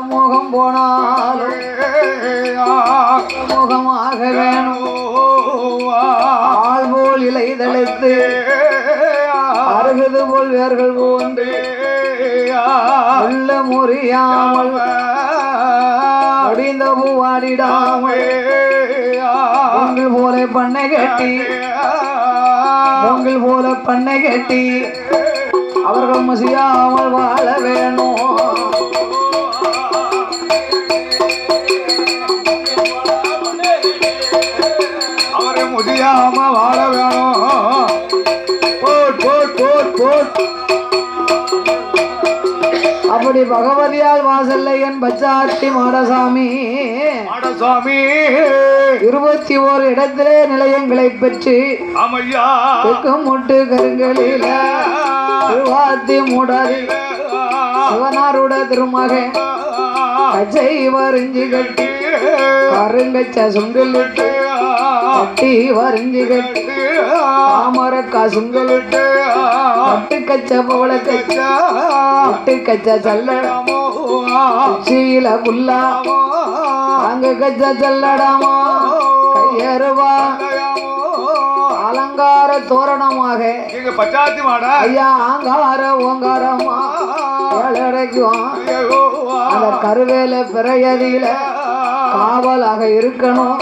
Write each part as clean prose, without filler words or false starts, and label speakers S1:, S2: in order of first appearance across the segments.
S1: முகம் போனாலும் முகமாக வேணும். ஆள் போல் இலை தளித்து அருகுது போல் வேர்கள் போன்று உள்ள முறியாமல் முடிந்த பூவாடிடாமல் உங்கள் போல பண்ணை கட்டி உங்கள் போல பண்ணை கட்டி அவர்கள் மசியாமல் வாழ வேணும். முடியாம வாழ வேணும். அப்படி பகவதியால் வாசல்லையன் பச்சாத்தி மாடசாமி 21 இடத்திலே நிலையங்களை பெற்று முட்டு கருங்களில திருவாத்தி மூடலில் சிவனாருட திருமகன் கச்சை வரிஞ்சி கட்டி கருங்கச்ச சுண்டிலிட்டு கட்டி வரிஞ்சி கட்டி தாமரக்கா சுங்கலிட்டு பட்டு கச்ச பவள கச்சா பட்டு கச்ச சல்லடாமோ சீல புல்லா அங்க கச்ச சல்லடாமோ கையறுவா அலங்கார தோரணமாக பச்சாத்தி மாடா ஐயா ஆங்கார ஓங்காரமா ஏழடைக்கும் அந்த கருவேல பிறையதியில காவலாக இருக்கணும்.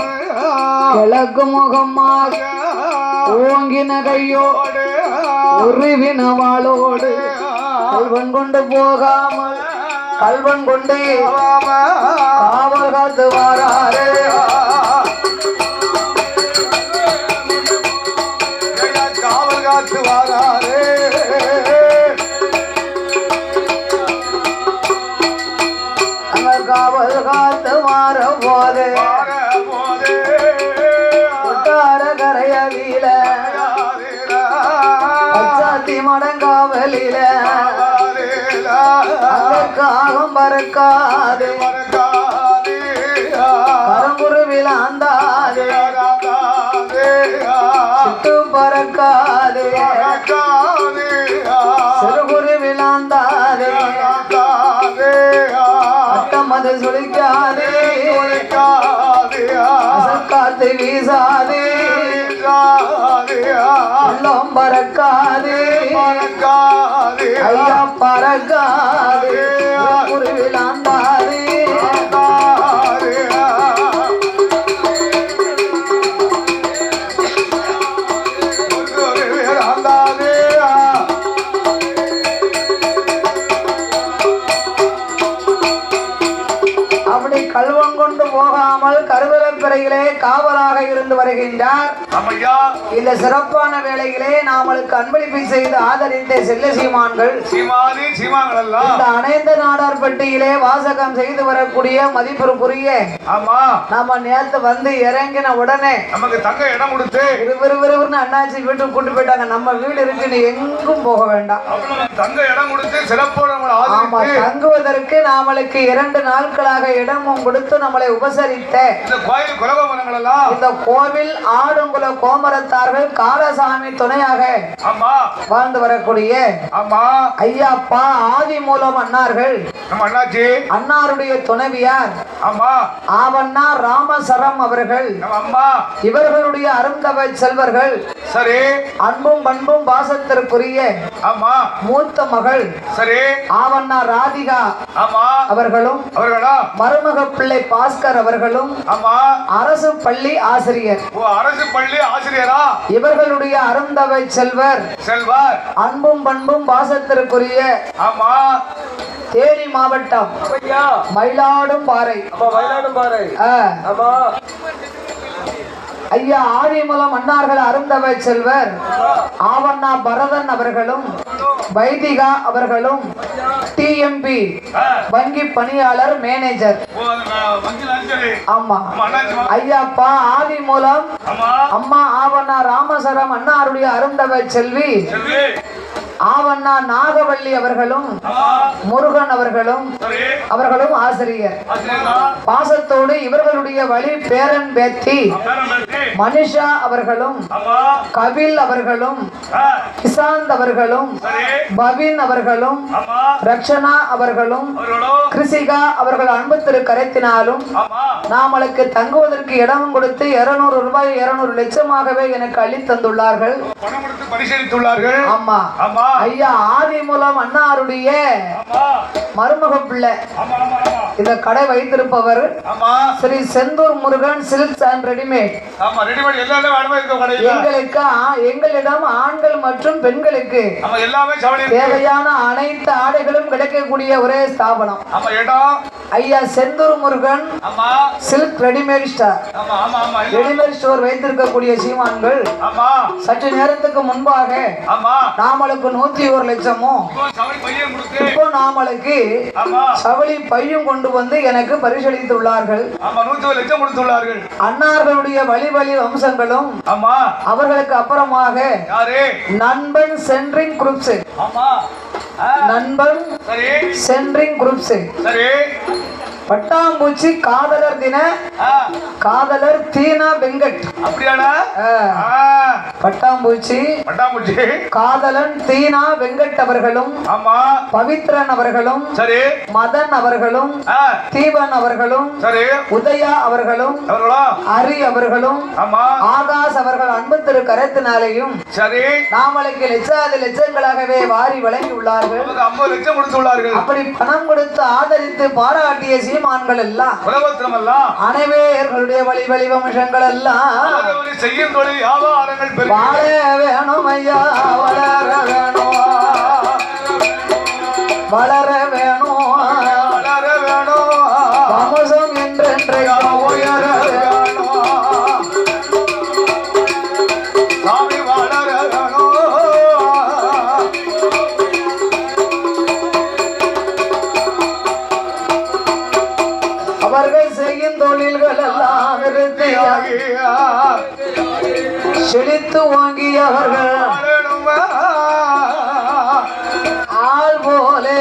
S1: கிழக்கு முகமாக ஓங்கின கையோடு உருவின வாளோடு கல்வன் கொண்டு போகாமல் கல்வன் கொண்டு காவல் காத்து வாராரே. காவல் காத்து வாராரே. காவல் காத்து மாற போதே கரையவில பச்சாத்தி மடங்காவலில காகம் பறக்காது கரங்குருவில அந்தாது சுட்டு பறக்காது சிறுகுருவில அந்தாது அட்டமது சுழிக்காது அசக்காத்து வீசாது உள்ளம் பறக்காது ஐயா பறக்காது குருவில் ஆண்டாது. அப்படி கல்வம் கொண்டு போகாமல் கருவலப்பிறையிலே காவலாக இருந்து வருகின்றார். இந்த சிறப்பான வேளையிலே நாமளுக்கு அன்பளிப்பை செய்து ஆதரித்த செல்ல சீமான்கள் இந்த அனைந்த நாடார்பட்டியிலே வாசகம் செய்து வரக்கூடிய மதிப்பிற்குரிய நாம நேரத்து வந்து இறங்கின உடனே நமக்கு தங்க இடம் கொடுத்து விறுவிறுன்னு அண்ணாச்சி வீட்டுக்கு கூட்டு போயிட்டாங்க. நம்ம வீடு இருக்கு, நீ எங்கும் போக வேண்டாம், தங்க இடம் கொடுத்து சிறப்போட தங்குவதற்கு நாமளுக்கு 2 நாட்களாக இடமும் கொடுத்து நம்மளை உபசரித்த இந்த கோவில் ஆடுங்குல கோமரத்தார்கள் காலசாமி துணையாக வாழ்ந்து வரக்கூடிய ஐயாப்பா ஆதி மூலம் அண்ணார்கள் அண்ணாருடைய துணைவியார் ஆவண்ணா ராமசரம் அவர்கள் இவர்களுடைய அருந்தவ செல்வர்கள் அன்பும் பண்பும் பாசத்திற்குரிய மூத்த மகள் ஆவண்ணா ராதிகா அவர்களும் மருமக பிள்ளை பாஸ்கர் அவர்களும் அரசு பள்ளி ஆசிரியர் இவர்களுடைய அருந்தவை செல்வர் அன்பும் பண்பும் பாசத்திற்குரிய தேனி மாவட்டம் மயிலாடும்பாறை ஐயா ஆதிமூலம் அண்ணார்கள் அருந்தவ செல்வர் ஆவண்ணா பரதன் அவர்களும் வைதிகா அவர்களும் டிஎம்பி வங்கி பணியாளர் மேனேஜர். ஆமா ஐயாப்பா ஆதி மூலம் அம்மா ஆவண்ணா ராமசரம் அண்ணாருடைய அருந்தவ செல்வி ஆவண்ணா நாகவள்ளி அவர்களும் முருகன் அவர்களும் ஆசிரியர். பாசத்தோடு இவர்களுடைய வழி பேரன் பேத்தி மனிஷா அவர்களும் கபில் அவர்களும் கிசாந்த் அவர்களும் பவின் அவர்களும் ரக்ஷனா அவர்களும் கிருஷிகா அவர்கள் அன்பு திரு கரைத்தினாலும் நாமளுக்கு தங்குவதற்கு இடமும் கொடுத்து 200 ரூபாய் 200 லட்சமாகவே எனக்கு அள்ளி தந்துள்ளார்கள். ஆமா ஐயா ஆதிமூலம் அண்ணாருடைய மருமக பிள்ளை இந்த கடை வைத்திருப்பவர் Shri Senthur Murugan silks and readymade. எங்களிடம் ஆண்கள் மற்றும் பெண்களுக்கு தேவையான அனைத்து ஆடைகளும் கிடைக்கக்கூடிய ஒரே ஸ்தாபனம் ஐயா Senthur Murugan silk readymade store. Readymade store வைத்திருக்கக்கூடிய சீமான்கள் சற்று நேரத்துக்கு முன்பாக நாமளுக்கு 101 லட்சமும் இப்போ நாமளுக்கு சவளி பையும் கொண்டு வந்து எனக்கு பரிசளித்துள்ளார்கள். அன்னார்களுடைய வழி வழி வம்சங்களும் அவர்களுக்கு அப்புறமாக நண்பன் சென்ட்ரிங் குரூப்ஸ் நண்பன் சென்ட்ரிங் குரூப்ஸ் பட்டாம்பூச்சி காதலர் தின காதலர் தீனா வெங்கட். பட்டாம்பூச்சி காதலன் தீனா வெங்கட் அவர்களும் பவித்ரன் அவர்களும் மதன் அவர்களும் தீபன் அவர்களும் உதயா அவர்களும் ஹரி அவர்களும் ஆகாஷ் அவர்கள் அன்பு திரு கரத்தினாலேயும் நாமளுக்கு லட்சங்களாகவே வாரி வழங்கி உள்ளார்கள். அப்படி பணம் கொடுத்து ஆதரித்து பாராட்டிய சீமான்கள் எல்லாம் உலகத்திலும் எல்லாம் அனைவர்களுடைய வழி வழி வம்சங்கள் எல்லாம் செய்யும் தொழில் வியாபாரங்கள் வாழ வேணும் ஐயா வளர வேணும் வளர வேணும் வளர வேணும் வம்சம் என்றென்றை உயர வேணும் சாமி வளர வேணும். அவர்கள் செய்யும் தொழில்கள் எல்லாம் நிறுத்தியாகி செழித்து வாங்கியவர்கள் ஆள் போலே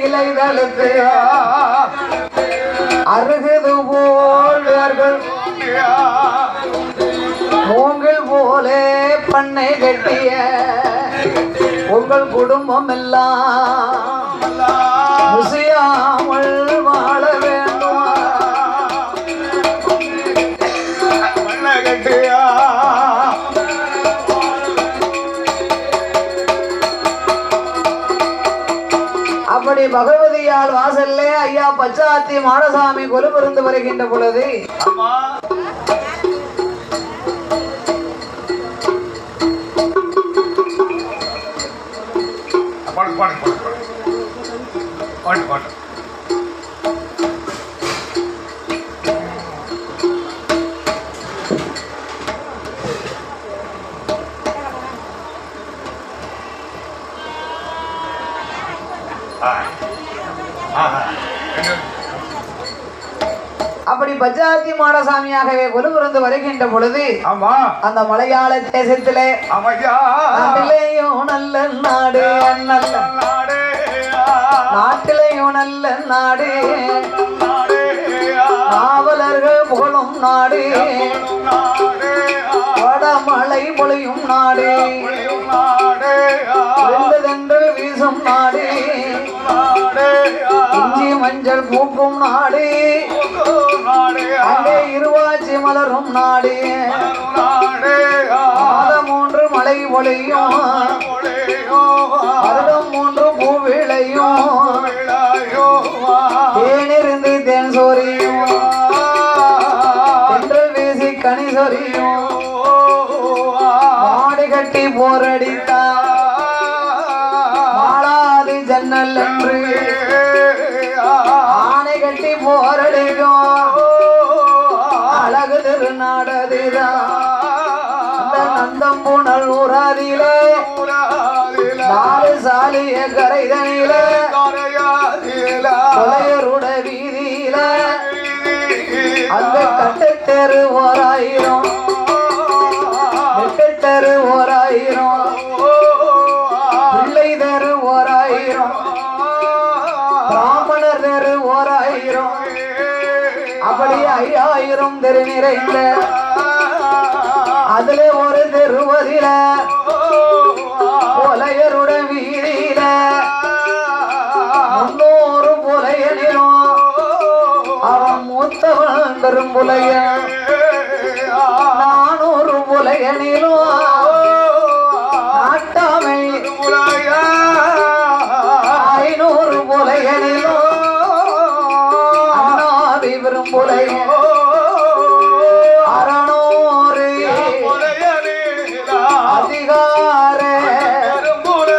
S1: இலைகளுக்கு அருகுது போல்வர்கள் மூங்கில் போலே பண்ணை கட்டிய உங்கள் குடும்பம் எல்லாம் முசியாமல் வாழ வேண்டும். அப்படி பகவதியால் வாசல்லே ஐயா பச்சாத்தி மாடசாமி கொலுபிருந்து வருகின்ற பொழுது அப்படி பஜாத்தி மாடசாமியாகவே கொலுபிருந்து வருகின்ற பொழுது அந்த மலையாள தேசத்திலே நாட்டிலேயும் நல்ல நாடு நாட்டிலேயும் நல்ல நாடு காவலர்கள் புகழும் நாடு வடமழை பொழியும் நாடு வெந்ததென்று வீசும் நாடு இஞ்சி மஞ்சள் பூக்கும் நாடு அங்கே இருவாச்சி மலரும் நாடு மாதம் 3 மழை பொழியும் வருடம் 3 பூ விளையும் தேனிருந்து தேன் சொரியும் தென்றல் வீசி கனி சொரியும் மாடி கட்டி போரடித்தா மாளாது ஜன்னல் என்று ஆணை கட்டி போரடிக்கும் அழகு திருநாடதிதான் நந்தம் புனல் ஊராதிலே 4 சாலிய கரைதனிலே கொலையருட வீதியில அந்த கட்டத்தெரு 1000 நெட்டத்தெரு 1000 பிள்ளை தெரு 1000 பிராமணர் தெரு 1000 அப்படி 5000 தெரு நிறைந்த அதுல ஒரு தெருவதில புலையருட வீதியில 300 புலையனிலும் அவன் மூத்தவன் பெரும் புலையன் 400 புலையனிலும் நாட்டாமை 500 புலையனிலும் அண்ணாவி பெரும் புலையன் 600 அதிகார 700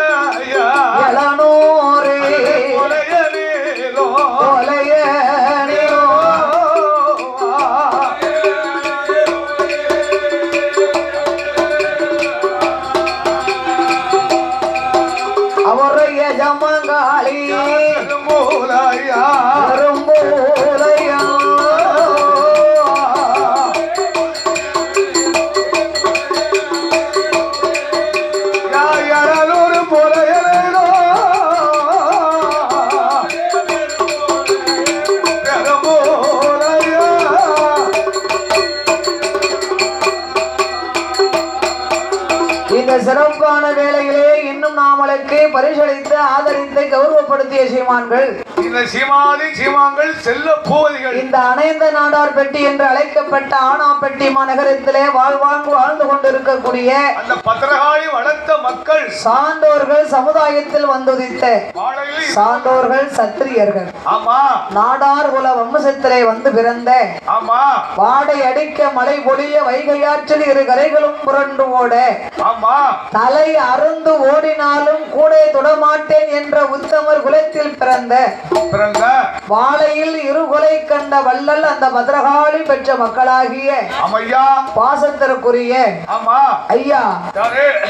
S1: அவரைய ஜமங்காளி பெரும்பூலையா இந்த சிறப்பான வேளையிலே இன்னும் நாமளுக்கு பரிசளித்து ஆதரித்து கௌரவப்படுத்திய சீமான்கள்
S2: இந்த சீமான்கள் செல்ல போவதிகள்
S1: இந்த அணைந்த நாடார் பெட்டி என்று அழைக்கப்பட்ட ஆனாப்பட்டி மாநகரத்திலே வாழ்ந்து கொண்டிருக்கக்கூடிய
S2: அந்த பத்திரகாளி வளர்த்த மக்கள்
S1: சான்றோர்கள் சமுதாயத்தில் வந்துதித்த சான்றோர்கள் சத்திரியர்கள்
S2: ஆமா
S1: நாடார் குல வம்சத்திலே வந்து பிறந்த
S2: ஆமா
S1: வாடை அடிக்க மழை பொழிய வைகையாற்றில் 2 கரைகளும் புரண்டு ஓட
S2: ஆமா
S1: தலை அருந்து ஓடினாலும் கூட தொடமாட்டேன் என்ற உத்தமர் குலத்தில் பிறந்த வாழையில் 2 கொலை கண்ட வள்ளல் அந்த பத்ரகாளி பெற்ற மக்களாகிய பாசத்திற்குரிய ஐயா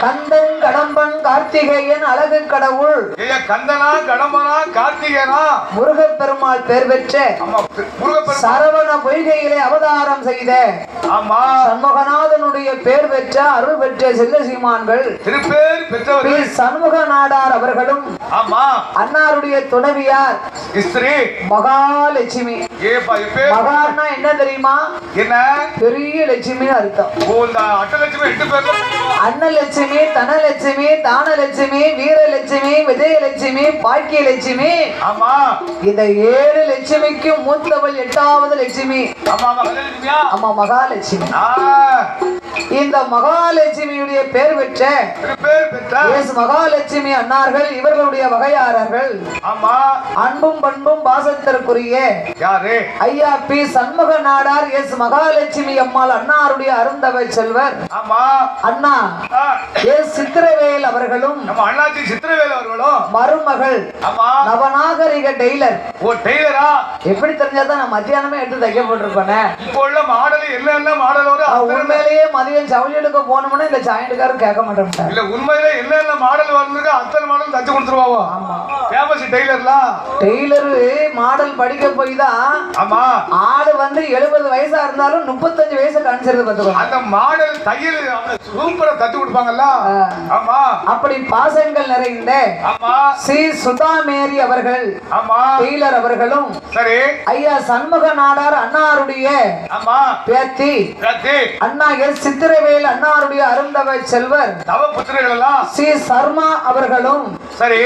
S1: கந்தன் கடம்பன் கார்த்திகேயன் அழகு கடவுள்
S2: கந்தனா கடம்பனா கார்த்திகேயனா
S1: முருகப்பெருமாள் பெயர் பெற்ற சரவண பொய்கையிலே அவதாரம் செய்த சண்முகநாதனுடைய பெயர் பெற்ற அருள் பெற்ற செல்ல சீமான்கள் சண்முக நாடார் அவர்களும் அன்னாருடைய துணைவியார் மகாலட்சுமி. மகான்னா என்ன தெரியுமா? என்ன பெரிய லட்சுமி அர்த்தம். அன்னலட்சுமி, தனலட்சுமி, தானலட்சுமி, வீரலட்சுமி, விஜயலட்சுமி, பாக்கியலட்சுமி. இந்த 7 லட்சுமிக்கு மூத்தவள் 8வது லட்சுமி. ஆமா மகாலட்சுமி. இந்த மகாலட்சுமியுடைய பேர் பெற்ற மகாலட்சுமி அன்னார்கள் இவர்களுடைய வகையாரர்கள். அன்பும் பண்பும் பாசத்திற்குரிய ஐயா பி சண்முக நாடார் எஸ் மகாலட்சுமி அம்மாள் அன்னாருடைய அருந்தவ செல்வர் அண்ணா எஸ் சித்திரவேல் அவர்களும் மருமகள் நவநாகரிக டெய்லர். எப்படி தெரிஞ்சாதான் நான் மத்தியானமே எடுத்து தைக்க போட்டிருப்பேன். உண்மையிலேயே மதியம் ஜவுளி எடுக்க போனோம்னா இந்த ஜாயிண்ட்காரர் கேட்க மாட்டேன்.
S2: உண்மையிலே என்ன மாடல் வரணுக்கு அத்தனை மாடல் தச்சு கொடுத்துருவாங்க. ஃபேமஸ் டெய்லர்லாம்.
S1: டெய்லர் மாடல் படிக்க போய் தான் ஆடு வந்து 70 வயசா இருந்தாலும் 35 வயசுக்கு அனுசரித்து பார்த்துக்கணும்.
S2: அந்த மாடல் தையல் சூப்பரா தச்சு கொடுப்பாங்கல்ல. ஆமா
S1: அப்படி பாசங்கள் நிறைந்த சி சுதாமேரி அவர்கள் டெய்லர் அவர்களும் சரி ஐயா சண்முக நாடார் அன்னாருடைய பேத்தி அண்ணா எஸ் சித்திரவேல் அன்னாருடைய அருந்தவ செல்வர் சி சர்மா அவர்களும் சரி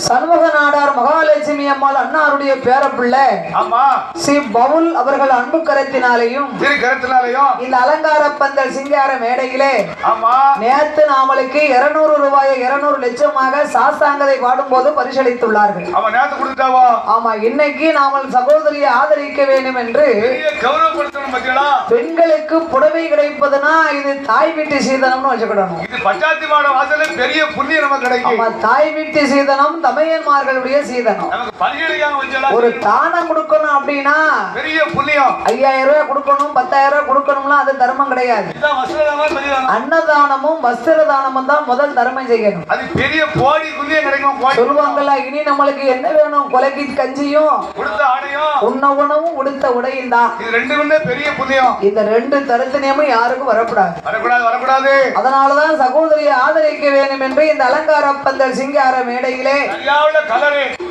S1: சண்முக நாடார் மகாலட்சுமி அம்மாள் அன்னாருடைய பேரப்பிள்ளை சி பவுல் அவர்கள் அன்பு கரத்தினாலேயும் இந்த அலங்கார பந்தல் சிங்கார மேடையிலே நேத்து நாமளுக்கு 200 ரூபாயை 200 லட்சமாக சாஸ்தாங்கதை பாடும் போது பரிசளித்துள்ளார்கள். ஆமா இன்னைக்கு நாமல் சகோதரியை ஆதரிக்க வேண்டும் என்று பெண்களுக்கு புடவை கிடைப்பதுனா இது தாய் வீட்டு சீதனம்னு வச்சுக்கிடணும். பெரிய புண்ணியம் நமக்கு கிடைக்கும். தாய் வீட்டு சீதனம் தமையன்மார்களுடைய சீதனம். ஒரு தானம் கொடுக்கணும் அப்படின்னா பெரிய புண்ணியம். 5000 ரூபாய் கொடுக்கணும் 10,000 ரூபாய் கொடுக்கணும்னா அது தர்மம் கிடையாது. அன்னதானமும் வஸ்திர தானமும் தான் முதல் தர்மம் செய்யணும். அது பெரிய கோடி புண்ணியம் கிடைக்கும். சொல்லுவாங்கல்ல இனி நம்மளுக்கு என்ன வேணும்? கொலைக்கு கஞ்சியும் உண்ண உணவும் உடுத்த உடையும் தான். இது ரெண்டுமே பெரிய புண்ணியம். இந்த 2 தரிசனமும் யாருக்கும் வரக்கூடாது. அதனாலதான் சகோதரியை ஆதரிக்க வேண்டும் என்று இந்த அலங்கார பந்தல் சிங்கார மேடையிலே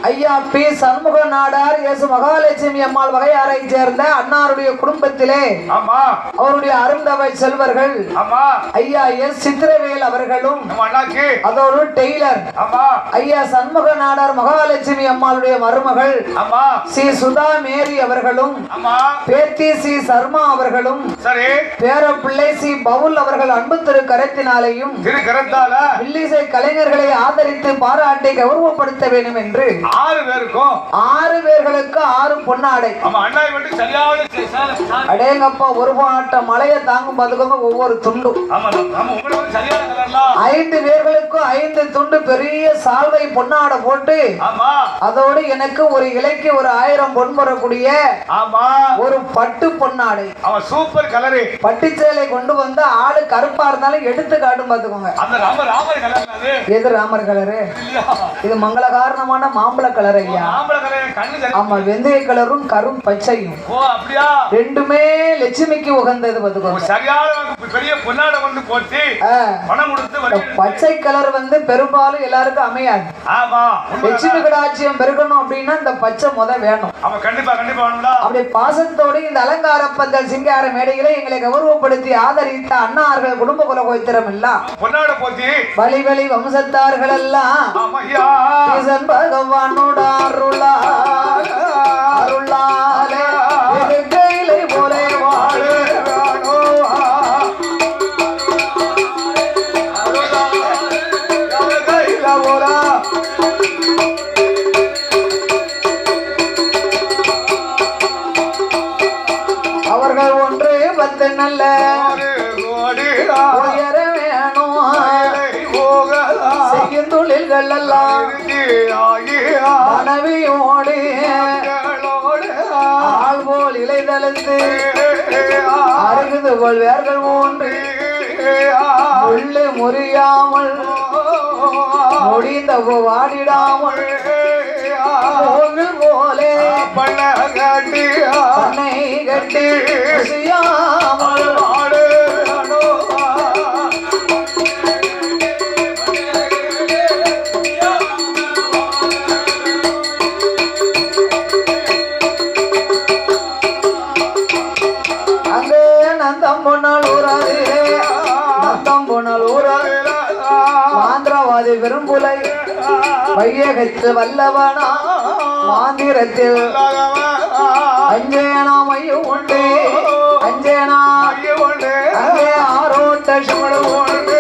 S1: ஐயா பி சண்முக நாடார் எஸ் மகாலட்சுமி அம்மாள் வகையாரை சேர்ந்த அன்னாருடைய குடும்பத்திலே அவருடைய அருந்தவை செல்வர்கள் ஐயா எஸ் சித்திரவேல் அவர்களும் அதோடு டெய்லர் ஐயா சண்முக நாடார் மகாலட்சுமி அம்மாளுடைய மருமகள் சி சுதா மேரி அவர்களும் பேத்தி சி சர்மா அவர்களும் பேரப்பிள்ளை சி பவுல் அவர்கள் அன்பு திரு கரத்தினாலையும் வில்லிசை கலைஞர்களை ஆதரித்து பாராட்டி கௌரவப்படுத்த வேண்டும் என்று 6 பேர்களுக்கு 6 பொன்னாடை அடேங்கப்பா ஒரு பாட்ட மலையை தாங்கும் பாத்துக்கோங்க ஒவ்வொரு துண்டும் 5 பேர்களுக்கு 5 துண்டு பெரிய சால்வை பொன்னாடை போட்டு அதோடு எனக்கு ஒரு இலைக்கு ஒரு 1000 பொன் வரக்கூடிய ஒரு பட்டு பொன்னாடை
S2: சூப்பர் கலரு
S1: பட்டு சேலை கொண்டு வந்த ஆளு கருப்பா இருந்தாலும் எடுத்து காட்டும் பாத்துக்கோங்க எது ராமர் கலரு இது மங்கள காரணமான மாம்பழ கலர் ஐயா ஆமா வெந்தய கலரும் கரும் பச்சையும் ரெண்டுமே லட்சுமிக்கு உகந்தது பாத்துக்கோங்க பச்சை கலர் வந்து பெரும்பாலும் எல்லாருக்கும் அமையாது லட்சுமி கடாட்சியம் பெருகணும் அப்படின்னா இந்த பச்சை வேணும் அப்படி பாசத்தோடு இந்த அலங்கார பந்தல் சிங்கார மேடைகளை எங்களை கௌரவப்படுத்தி ஆதரித்த அண்ணார்கள் குடும்ப குல கோத்திரம் எல்லாம் வழி வழி வம்சத்தார்கள் எல்லாம் பகவானோட அருளாலே போலே வாழ அவர்கள் ஒன்று 10 நல்ல உயர வேணும் செய்யும் தொழில்கள் எல்லாம் மனைவியோடு ஆள் போல் இலைதளந்து அருகுது போல் வேர்கள் ஒன்று உள்ளே முறியாமல் முடிந்த வாடிடாமல் போலே பண்ணை கட்டி செய்யாமல் மாந்திரவாதி விரும்புலை வையகத்து வல்லவனா மாந்திரத்தில் அஞ்சேனா மையம் உண்டு அஞ்சேனா அங்கே ஆரோட்ட சுமடு உண்டு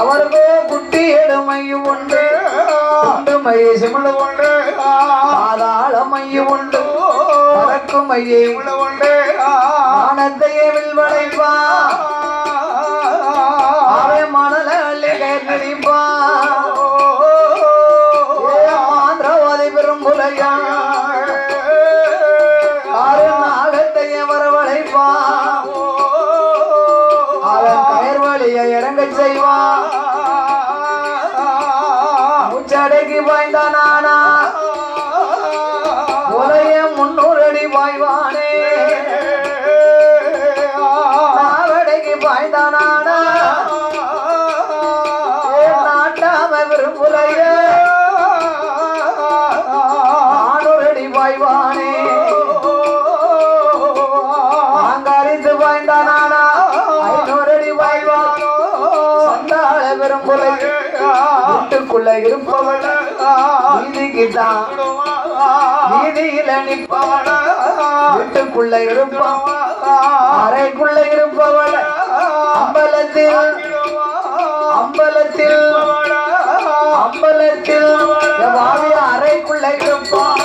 S1: அவர்களோ குட்டி எடுமையும் உண்டு மைய சிமடு உண்டு பாதாள மையம் உண்டு பறக்கும் மையை உண்டு ஆனந்தையே வில்வளைப்பா அவை மணல அள்ளி கைப்பா ஆந்திரவாதி பெரும்புலையா நாகத்தையே வரவழைப்பா அவன் கயிர் வழியை இறங்க செய்வான் முச்சடைக்கு பாய்ந்தானா உலய 300 அடி பாய்வானே நாவடைக்கு பாய்ந்தானா நாட்டாம விரும்புலைய 400 அடி பாய்வானே அங்கரித்து பாய்ந்தானா 500 அடி பாய்வானோ சண்டாள விரும்புலை வீட்டுக்குள்ள இருப்பவள் வீதிக்குதான் வீதியில நிற்பவள் வீட்டுக்குள்ள இருப்பவள் அறைக்குள்ள இருப்பவள் அம்பலத்தில் அம்பலத்தில் அம்பலத்தில் வாவிய அறைக்குள்ள இருப்பான்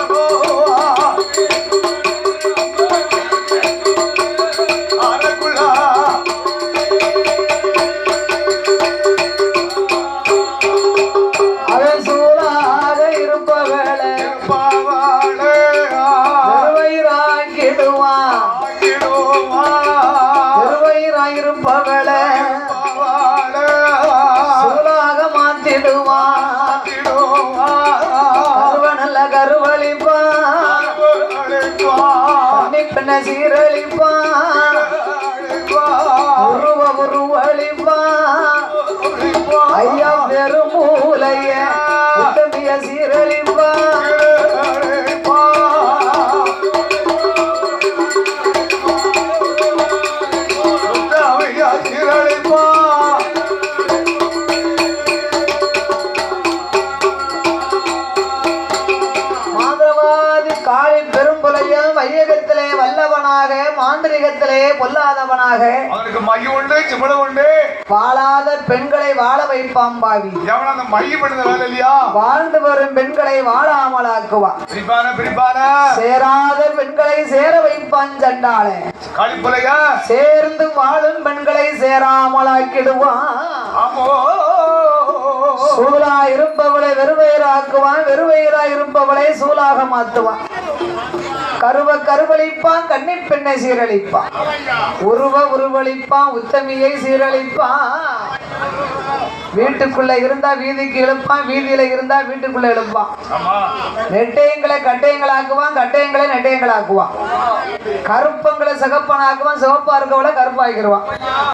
S1: விதமாக
S2: அவனுக்கு மைய உண்டு சிமள உண்டு
S1: வாழாத பெண்களை வாழ வைப்பான் பாவி
S2: எவன் அந்த மைய பண்ணுற வேலை இல்லையா
S1: வாழ்ந்து வரும் பெண்களை வாழாமல் ஆக்குவான்
S2: பிரிப்பான
S1: சேராத பெண்களை சேர வைப்பான் சண்டாளே
S2: களிப்புலைய
S1: சேர்ந்து வாழும் பெண்களை சேராமல் ஆக்கிடுவான் சூலா இருப்பவளை வெறுவயிராக்குவான் வெறுவயிரா இருப்பவளை சூலாக மாத்துவான் கருவழிப்பான் கன்னி பெண்ணை சீரழிப்பான் உருவழிப்பான் உத்தமியை சீரழிப்பான் வீட்டுக்குள்ள இருந்தா வீதிக்கு இழுப்பான் வீதியில இருந்தா வீட்டுக்குள்ள இழுப்பான் நெட்டையங்களை கட்டையங்களாக்குவான் கட்டையங்களை நெட்டையங்களாக்குவான் கருப்பங்களை சிகப்பனாக்குவான் சிவப்பா இருக்கவளை கருப்பாக்கிடுவான்